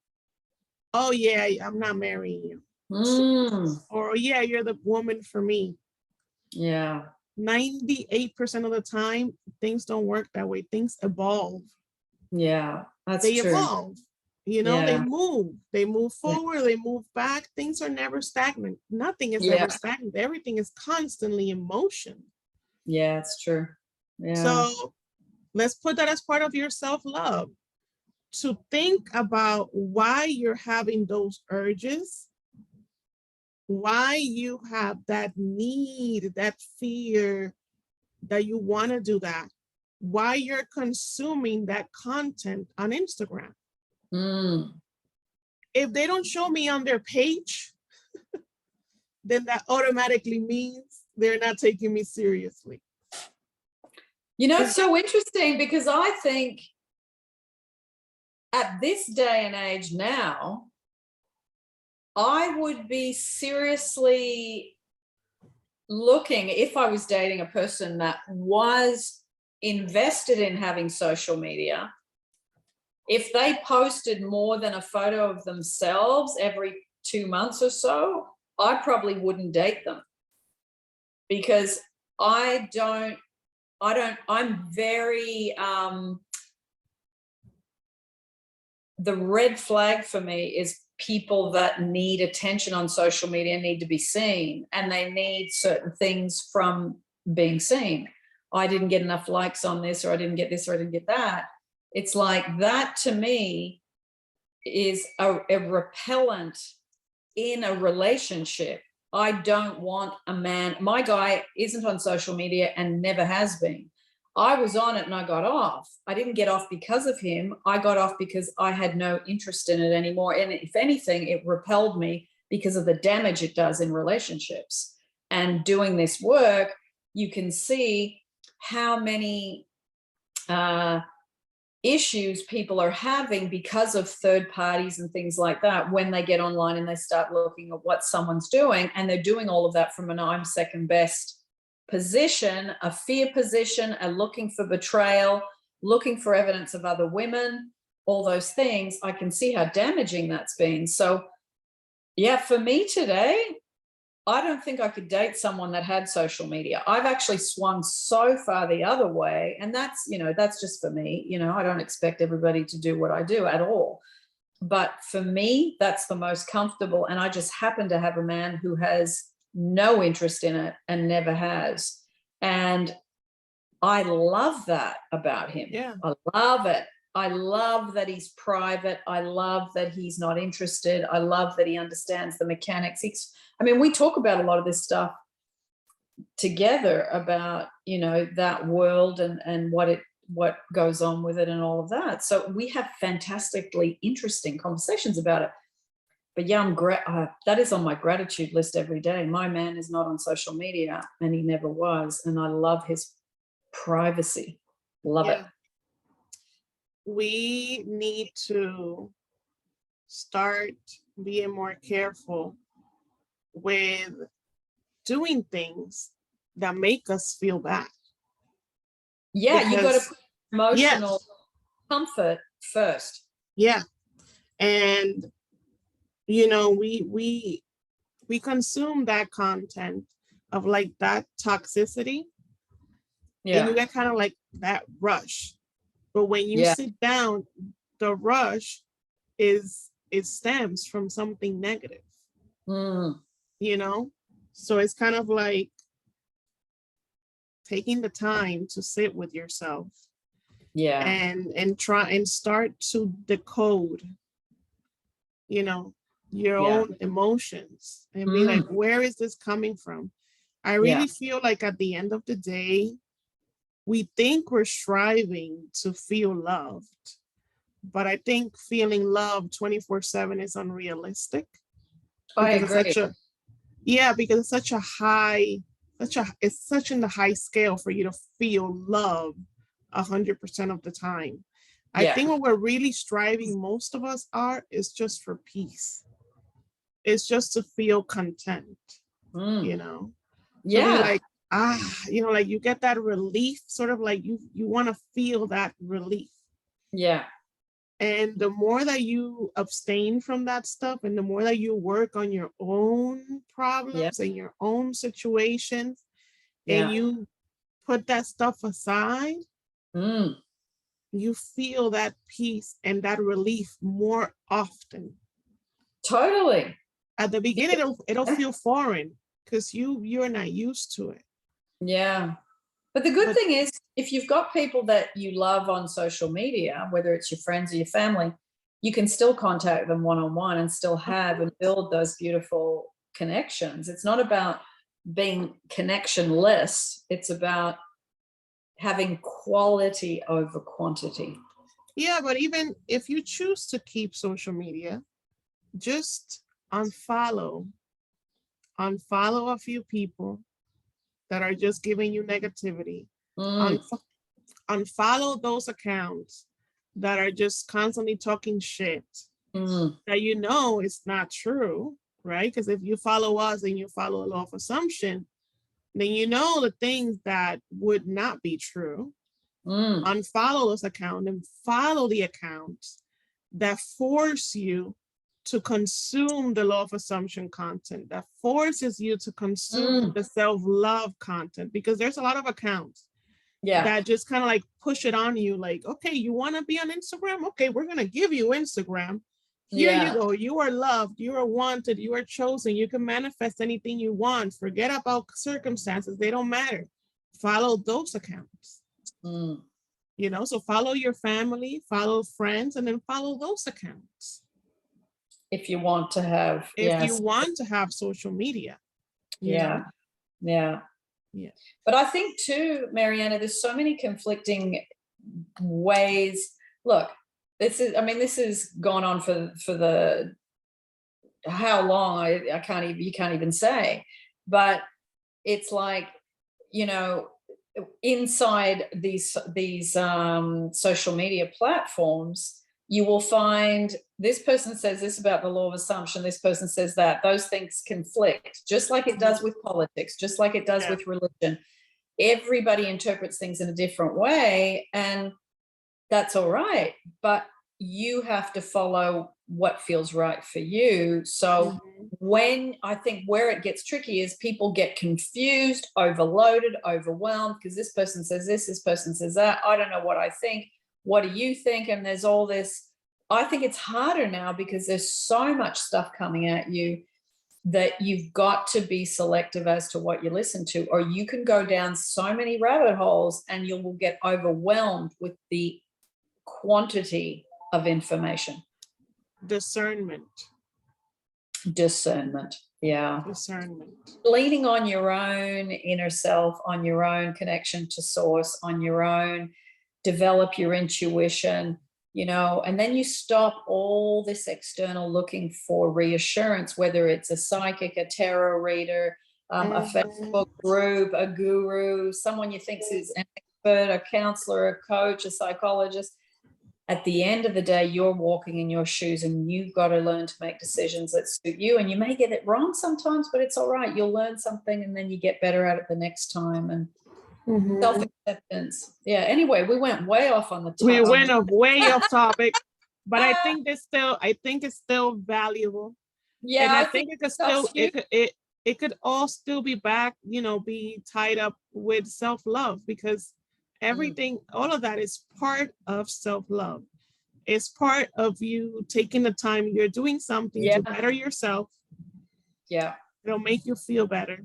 Oh yeah, I'm not marrying you. Or yeah, you're the woman for me. Yeah. 98% of the time, things don't work that way. Things evolve. Yeah, that's They true. evolve. You know, they move forward, they move back. Things are never stagnant. Nothing is ever stagnant. Everything is constantly in motion. Yeah, it's true. Yeah. So let's put that as part of your self-love, to think about why you're having those urges, why you have that need, that fear that you want to do that, why you're consuming that content on Instagram. If they don't show me on their page, then that automatically means they're not taking me seriously. You know, it's so interesting, because I think at this day and age now, I would be seriously looking, if I was dating a person that was invested in having social media, if they posted more than a photo of themselves every 2 months or so, I probably wouldn't date them, because I'm very, the red flag for me is people that need attention on social media, need to be seen, and they need certain things from being seen. I didn't get enough likes on this, or I didn't get this, or I didn't get that. It's like that, to me, is a repellent in a relationship. I don't want a man. My guy isn't on social media and never has been. I was on it and I got off. I didn't get off because of him. I got off because I had no interest in it anymore. And if anything, it repelled me because of the damage it does in relationships. And doing this work, you can see how many issues people are having because of third parties and things like that when they get online and they start looking at what someone's doing, and they're doing all of that from an I'm second best position, a fear position, and looking for betrayal, looking for evidence of other women, all those things. I can see how damaging that's been. So yeah, for me today, I don't think I could date someone that had social media. I've actually swung so far the other way, and that's, you know, that's just for me. You know, I don't expect everybody to do what I do at all. But for me, that's the most comfortable. And I just happen to have a man who has no interest in it and never has. And I love that about him. Yeah. I love it. I love that he's private. I love that he's not interested. I love that he understands the mechanics. I mean, we talk about a lot of this stuff together about, you know, that world and what goes on with it and all of that. So we have fantastically interesting conversations about it. But yeah, that is on my gratitude list every day. My man is not on social media, and he never was. And I love his privacy. Love it. We need to start being more careful with doing things that make us feel bad. Yeah, you got to put emotional comfort first. Yeah. And you know, we consume that content of like that toxicity. Yeah. And you get kind of like that rush. But when you sit down, the rush it stems from something negative. You know? So it's kind of like taking the time to sit with yourself. Yeah. And try and start to decode, you know, your own emotions and be like, where is this coming from? I really feel like at the end of the day, we think we're striving to feel loved, but I think feeling loved 24/7 is unrealistic. I agree. Because it's such a high, it's such in the high scale for you to feel love 100% of the time. I think what we're really striving, most of us is just for peace. It's just to feel content, you know? So be like, you know, like you get that relief, sort of like you want to feel that relief. Yeah. And the more that you abstain from that stuff, and the more that you work on your own problems and your own situations, and you put that stuff aside, you feel that peace and that relief more often. Totally. At the beginning, it'll feel foreign because you're not used to it. Yeah. But the good thing is, if you've got people that you love on social media, whether it's your friends or your family, you can still contact them one-on-one and still have and build those beautiful connections. It's not about being connectionless. It's about having quality over quantity. Yeah, but even if you choose to keep social media, just unfollow a few people that are just giving you negativity. Unfollow those accounts that are just constantly talking shit that you know is not true, right? Because if you follow us and you follow a law of assumption, then you know the things that would not be true. Unfollow those accounts and follow the accounts that force you to consume the law of assumption content, that forces you to consume the self-love content, because there's a lot of accounts that just kind of like push it on you, like, okay, you want to be on Instagram? Okay, we're going to give you Instagram. Here you go. You are loved. You are wanted. You are chosen. You can manifest anything you want. Forget about circumstances. They don't matter. Follow those accounts. You know, so follow your family, follow friends, and then follow those accounts. If you want to have, you want to have social media. Yeah. But I think too, Mariana, there's so many conflicting ways. Look, this has gone on for the how long, I can't even, you can't even say, but it's like, you know, inside these social media platforms, you will find this person says this about the law of assumption, this person says that. Those things conflict, just like it does with politics, just like it does with religion. Everybody interprets things in a different way, and that's all right. But you have to follow what feels right for you. So when I think where it gets tricky is people get confused, overloaded, overwhelmed, because this person says this person says that. I don't know what I think. What do you think? And there's all this. I think it's harder now because there's so much stuff coming at you that you've got to be selective as to what you listen to, or you can go down so many rabbit holes and you will get overwhelmed with the quantity of information. Discernment. Yeah. Discernment. Leaning on your own inner self, on your own connection to source, on your own, develop your intuition, you know, and then you stop all this external looking for reassurance, whether it's a psychic, a tarot reader, a Facebook group, a guru, someone you think is an expert, a counselor, a coach, a psychologist. At the end of the day, you're walking in your shoes and you've got to learn to make decisions that suit you. And you may get it wrong sometimes, but it's all right. You'll learn something and then you get better at it the next time. And self-acceptance. Yeah. Anyway, we went way off on the topic. We went way off topic, but I think it's still valuable. Yeah. And I think it could still, it could all still be back, you know, be tied up with self-love, because everything, all of that is part of self-love. It's part of you taking the time, you're doing something to better yourself. Yeah. It'll make you feel better.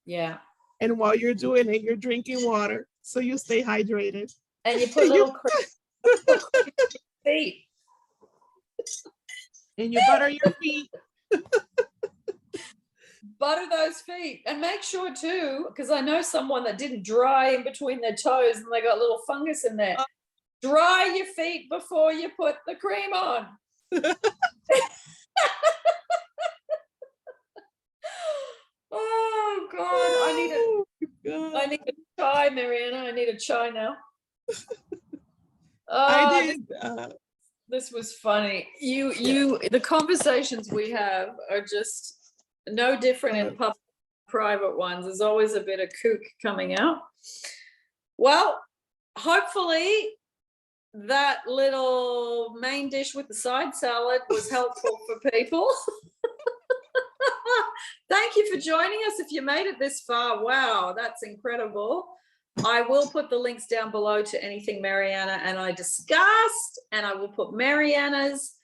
Yeah. And while you're doing it, you're drinking water, so you stay hydrated. And you put little feet. And you butter your feet. Butter those feet, and make sure too, because I know someone that didn't dry in between their toes and they got little fungus in there. Dry your feet before you put the cream on. Oh God, I need a chai, Mariana. I need a chai now. I did. This was funny. The conversations we have are just no different in public, private ones. There's always a bit of kook coming out. Well, hopefully that little main dish with the side salad was helpful for people. Thank you for joining us. If you made it this far, wow, that's incredible. I will put the links down below to anything Mariana and I discussed, and I will put Mariana's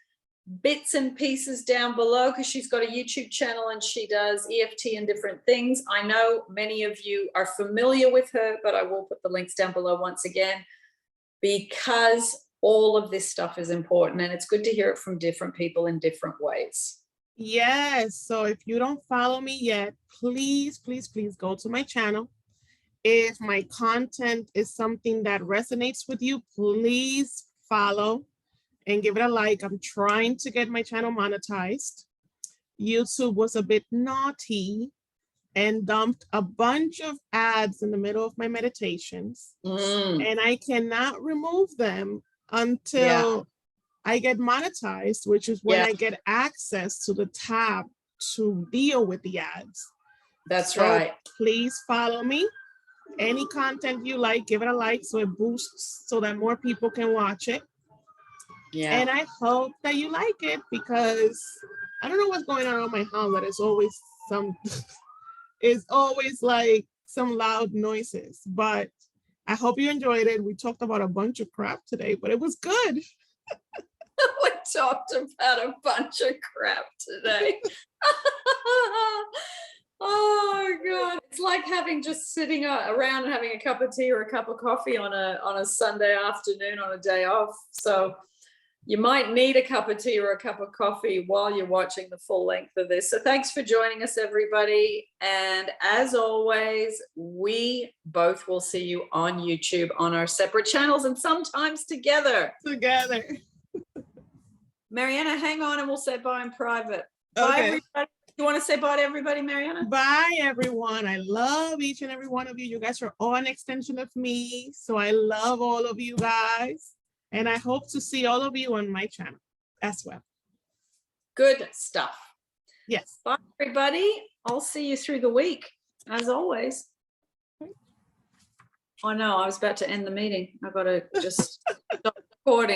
bits and pieces down below because she's got a YouTube channel and she does EFT and different things. I know many of you are familiar with her, but I will put the links down below once again because all of this stuff is important and it's good to hear it from different people in different ways. Yes. So if you don't follow me yet, please, please, please go to my channel. If my content is something that resonates with you, please follow and give it a like. I'm trying to get my channel monetized. YouTube was a bit naughty and dumped a bunch of ads in the middle of my meditations. And I cannot remove them until I get monetized, which is when I get access to the tab to deal with the ads. That's right. Please follow me. Any content you like, give it a like so it boosts so that more people can watch it. Yeah. And I hope that you like it because I don't know what's going on in my house, that is always like some loud noises, but I hope you enjoyed it. We talked about a bunch of crap today, but it was good. We talked about a bunch of crap today. Oh God, it's like just sitting around and having a cup of tea or a cup of coffee on a Sunday afternoon on a day off. So you might need a cup of tea or a cup of coffee while you're watching the full length of this. So thanks for joining us, everybody. And as always, we both will see you on YouTube on our separate channels and sometimes together. Mariana, hang on and we'll say bye in private. Okay. Bye, everybody. You want to say bye to everybody, Mariana? Bye, everyone. I love each and every one of you. You guys are all an extension of me. So I love all of you guys. And I hope to see all of you on my channel as well. Good stuff. Yes. Bye, everybody. I'll see you through the week, as always. Oh, no, I was about to end the meeting. I've got to just stop recording.